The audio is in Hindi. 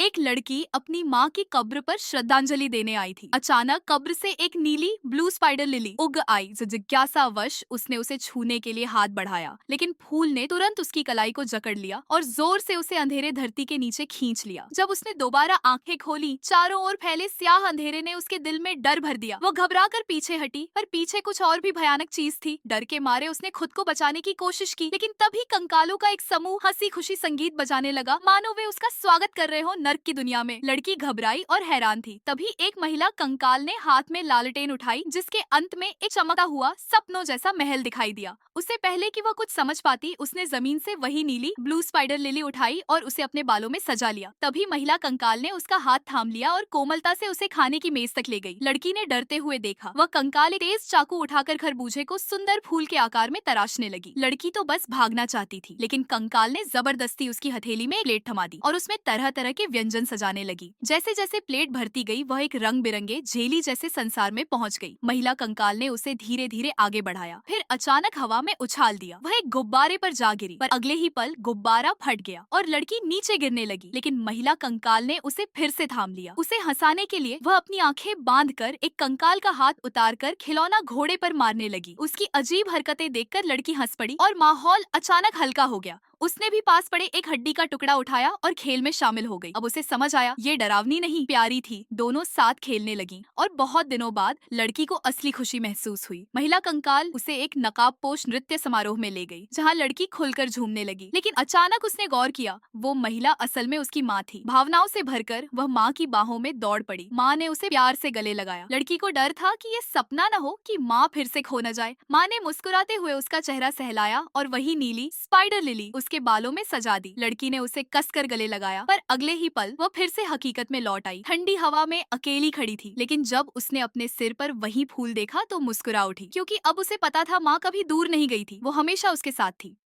एक लड़की अपनी माँ की कब्र पर श्रद्धांजलि देने आई थी। अचानक कब्र से एक नीली ब्लू स्पाइडर लिली उग आई जो जिज्ञासावश उसने उसे छूने के लिए हाथ बढ़ाया, लेकिन फूल ने तुरंत उसकी कलाई को जकड़ लिया और जोर से उसे अंधेरे धरती के नीचे खींच लिया। जब उसने दोबारा आंखें खोली, चारों ओर फैले स्याह अंधेरे ने उसके दिल में डर भर दिया। वो घबरा कर पीछे हटी, पर पीछे कुछ और भी भयानक चीज थी। डर के मारे उसने खुद को बचाने की कोशिश की, लेकिन तभी कंकालों का एक समूह हंसी खुशी संगीत बजाने लगा, मानो वे उसका स्वागत कर रहे हो नर्क की दुनिया में। लड़की घबराई और हैरान थी। तभी एक महिला कंकाल ने हाथ में लालटेन उठाई, जिसके अंत में एक चमकता हुआ सपनों जैसा महल दिखाई दिया। उससे पहले कि वह कुछ समझ पाती, उसने जमीन से वही नीली ब्लू स्पाइडर लिली उठाई और उसे अपने बालों में सजा लिया। तभी महिला कंकाल ने उसका हाथ थाम लिया और कोमलता से उसे खाने की मेज तक ले गई। लड़की ने डरते हुए देखा, वह कंकाल एक तेज चाकू उठाकर खरबूजे को सुंदर फूल के आकार में तराशने लगी। लड़की तो बस भागना चाहती थी, लेकिन कंकाल ने जबरदस्ती उसकी हथेली में एक प्लेट थमा दी और उसमें तरह तरह के व्यंजन सजाने लगी। जैसे जैसे प्लेट भरती गई, वह एक रंग बिरंगे झेली जैसे संसार में पहुंच गई। महिला कंकाल ने उसे धीरे धीरे आगे बढ़ाया, फिर अचानक हवा में उछाल दिया। वह एक गुब्बारे पर जा गिरी, पर अगले ही पल गुब्बारा फट गया और लड़की नीचे गिरने लगी। लेकिन महिला कंकाल ने उसे फिर से थाम लिया। उसे हंसाने के लिए वह अपनी आंखें बांधकर एक कंकाल का हाथ उतारकर खिलौना घोड़े पर मारने लगी। उसकी अजीब हरकतें देखकर लड़की हंस पड़ी और माहौल अचानक हल्का हो गया। उसने भी पास पड़े एक हड्डी का टुकड़ा उठाया और खेल में शामिल हो गई। अब उसे समझ आया, ये डरावनी नहीं, प्यारी थी। दोनों साथ खेलने लगी और बहुत दिनों बाद लड़की को असली खुशी महसूस हुई। महिला कंकाल उसे एक नकाबपोश नृत्य समारोह में ले गई, जहाँ लड़की खुलकर झूमने लगी। लेकिन अचानक उसने गौर किया, वो महिला असल में उसकी माँ थी। भावनाओं से भरकर वह माँ की बाहों में दौड़ पड़ी। माँ ने उसे प्यार से गले लगाया। लड़की को डर था कि ये सपना न हो कि माँ फिर से खो न जाए। माँ ने मुस्कुराते हुए उसका चेहरा सहलाया और वही नीली स्पाइडर लिली उसके बालों में सजा दी। लड़की ने उसे कसकर गले लगाया, पर अगले ही पल वो फिर से हकीकत में लौट आई। ठंडी हवा में अकेली खड़ी थी, लेकिन जब उसने अपने सिर पर वही फूल देखा तो मुस्कुरा उठी, क्योंकि अब उसे पता था माँ कभी दूर नहीं गई थी, वो हमेशा उसके साथ थी।